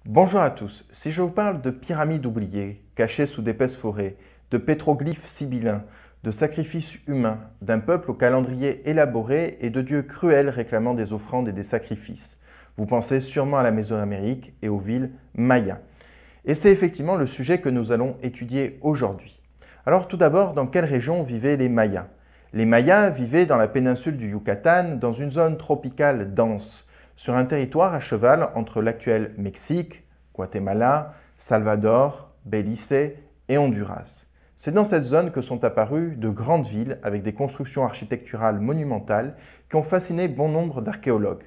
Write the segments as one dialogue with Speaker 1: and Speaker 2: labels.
Speaker 1: Bonjour à tous. Si je vous parle de pyramides oubliées, cachées sous d'épaisses forêts, de pétroglyphes sibyllins, de sacrifices humains, d'un peuple au calendrier élaboré et de dieux cruels réclamant des offrandes et des sacrifices, vous pensez sûrement à la Mésoamérique et aux villes mayas. Et c'est effectivement le sujet que nous allons étudier aujourd'hui. Alors tout d'abord, dans quelle région vivaient les Mayas? Les Mayas vivaient dans la péninsule du Yucatan, dans une zone tropicale dense, sur un territoire à cheval entre l'actuel Mexique, Guatemala, Salvador, Belize et Honduras. C'est dans cette zone que sont apparues de grandes villes avec des constructions architecturales monumentales qui ont fasciné bon nombre d'archéologues.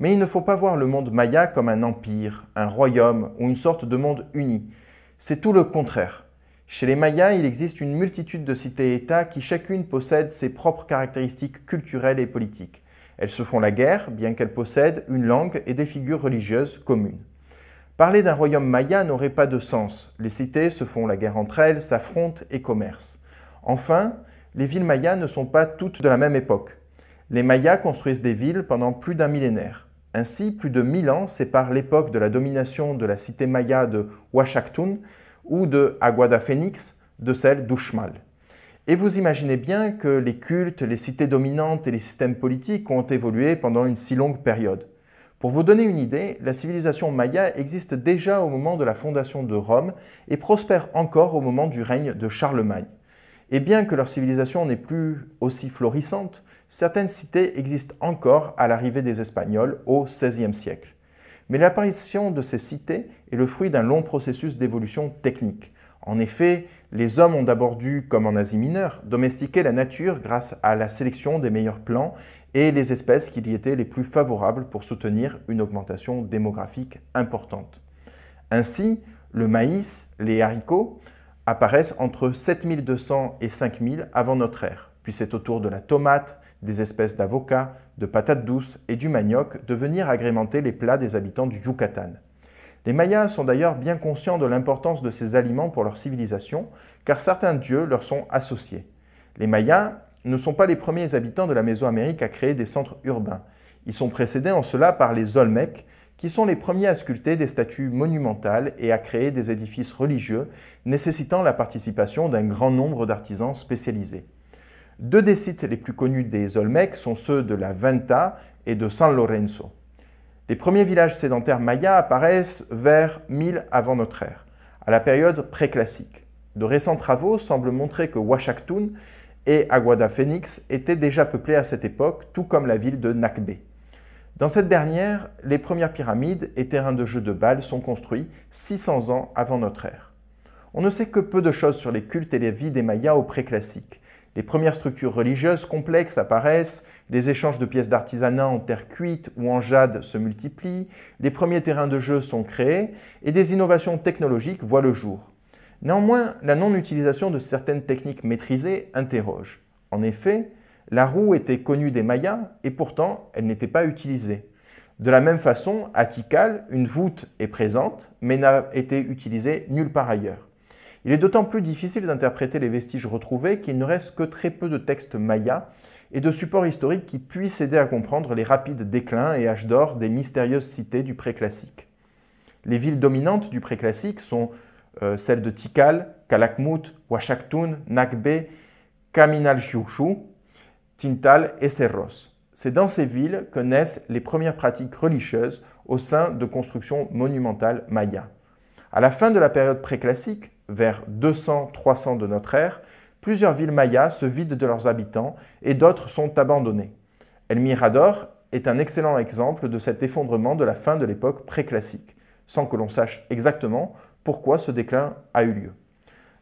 Speaker 1: Mais il ne faut pas voir le monde maya comme un empire, un royaume ou une sorte de monde uni. C'est tout le contraire. Chez les Mayas, il existe une multitude de cités-États qui chacune possède ses propres caractéristiques culturelles et politiques. Elles se font la guerre, bien qu'elles possèdent une langue et des figures religieuses communes. Parler d'un royaume maya n'aurait pas de sens. Les cités se font la guerre entre elles, s'affrontent et commercent. Enfin, les villes mayas ne sont pas toutes de la même époque. Les Mayas construisent des villes pendant plus d'un millénaire. Ainsi, plus de 1000 ans séparent l'époque de la domination de la cité maya de Huachactún ou de Aguada Fénix de celle d'Uxmal. Et vous imaginez bien que les cultes, les cités dominantes et les systèmes politiques ont évolué pendant une si longue période. Pour vous donner une idée, la civilisation maya existe déjà au moment de la fondation de Rome et prospère encore au moment du règne de Charlemagne. Et bien que leur civilisation n'est plus aussi florissante, certaines cités existent encore à l'arrivée des Espagnols au XVIe siècle. Mais l'apparition de ces cités est le fruit d'un long processus d'évolution technique. En effet, les hommes ont d'abord dû, comme en Asie mineure, domestiquer la nature grâce à la sélection des meilleurs plants et les espèces qui y étaient les plus favorables pour soutenir une augmentation démographique importante. Ainsi, le maïs, les haricots, apparaissent entre 7200 et 5000 avant notre ère. Puis c'est au tour de la tomate, des espèces d'avocats, de patates douces et du manioc de venir agrémenter les plats des habitants du Yucatan. Les Mayas sont d'ailleurs bien conscients de l'importance de ces aliments pour leur civilisation, car certains dieux leur sont associés. Les Mayas ne sont pas les premiers habitants de la Mésoamérique à créer des centres urbains. Ils sont précédés en cela par les Olmecs, qui sont les premiers à sculpter des statues monumentales et à créer des édifices religieux nécessitant la participation d'un grand nombre d'artisans spécialisés. Deux des sites les plus connus des Olmecs sont ceux de la Venta et de San Lorenzo. Les premiers villages sédentaires mayas apparaissent vers 1000 avant notre ère, à la période préclassique. De récents travaux semblent montrer que Huachactún et Aguada Fénix étaient déjà peuplés à cette époque, tout comme la ville de Nakbé. Dans cette dernière, les premières pyramides et terrains de jeux de Baal sont construits 600 ans avant notre ère. On ne sait que peu de choses sur les cultes et les vies des Mayas au préclassique. Les premières structures religieuses complexes apparaissent, les échanges de pièces d'artisanat en terre cuite ou en jade se multiplient, les premiers terrains de jeu sont créés et des innovations technologiques voient le jour. Néanmoins, la non-utilisation de certaines techniques maîtrisées interroge. En effet, la roue était connue des Mayas et pourtant elle n'était pas utilisée. De la même façon, à Tikal, une voûte est présente mais n'a été utilisée nulle part ailleurs. Il est d'autant plus difficile d'interpréter les vestiges retrouvés qu'il ne reste que très peu de textes mayas et de supports historiques qui puissent aider à comprendre les rapides déclins et âges d'or des mystérieuses cités du préclassique. Les villes dominantes du préclassique sont celles de Tikal, Calakmul, Huachactún, Nakbé, Caminalchiuchú, Tintal et Cerros. C'est dans ces villes que naissent les premières pratiques religieuses au sein de constructions monumentales mayas. À la fin de la période préclassique, vers 200-300 de notre ère, plusieurs villes mayas se vident de leurs habitants et d'autres sont abandonnées. El Mirador est un excellent exemple de cet effondrement de la fin de l'époque préclassique, sans que l'on sache exactement pourquoi ce déclin a eu lieu.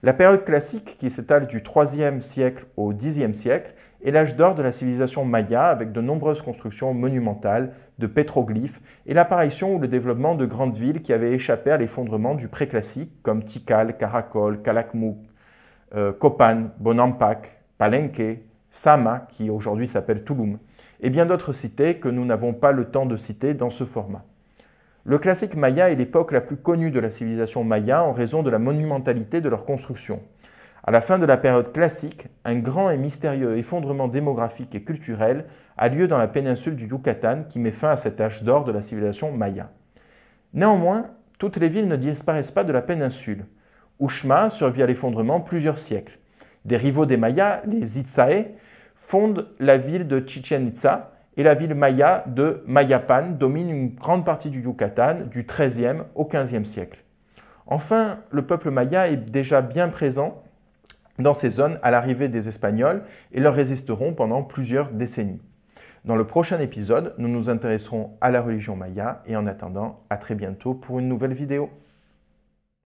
Speaker 1: La période classique, qui s'étale du IIIe siècle au Xe siècle, est l'âge d'or de la civilisation maya avec de nombreuses constructions monumentales, de pétroglyphes et l'apparition ou le développement de grandes villes qui avaient échappé à l'effondrement du préclassique comme Tikal, Caracol, Calakmul, Copan, Bonampak, Palenque, Sama, qui aujourd'hui s'appelle Tulum, et bien d'autres cités que nous n'avons pas le temps de citer dans ce format. Le classique maya est l'époque la plus connue de la civilisation maya en raison de la monumentalité de leur construction. À la fin de la période classique, un grand et mystérieux effondrement démographique et culturel a lieu dans la péninsule du Yucatan qui met fin à cet âge d'or de la civilisation maya. Néanmoins, toutes les villes ne disparaissent pas de la péninsule. Uxmal survit à l'effondrement plusieurs siècles. Des rivaux des Mayas, les Itzae, fondent la ville de Chichén Itzá et la ville maya de Mayapan domine une grande partie du Yucatan du XIIIe au XVe siècle. Enfin, le peuple maya est déjà bien présent dans ces zones à l'arrivée des Espagnols et leur résisteront pendant plusieurs décennies. Dans le prochain épisode, nous nous intéresserons à la religion maya et en attendant, à très bientôt pour une nouvelle vidéo.